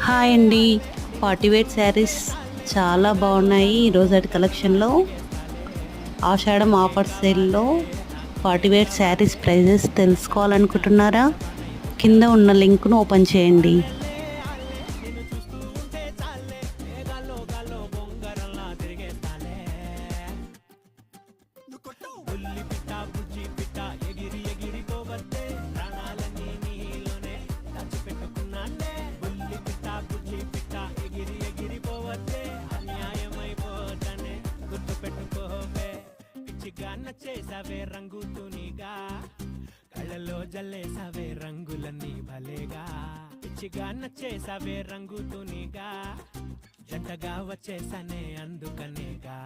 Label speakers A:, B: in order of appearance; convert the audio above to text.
A: Hi అండి. Party wear saris చాలా బాగున్నాయి ఈరోజటి కలెక్షన్లో. ఆషాఢం ఆఫర్ సేల్లో పార్టీ వేర్ శారీస్ ప్రైజెస్ తెలుసుకోవాలనుకుంటున్నారా? కింద ఉన్న లింక్ను ఓపెన్ చేయండి.
B: చేసావే రంగుతూనిగా కళ్ళలో జల్లేసావే రంగులన్నీ భలేగా పిచ్చిగా నచ్చేసావే రంగుతూనిగా జంటగా వచ్చేసానే అందుకనేగా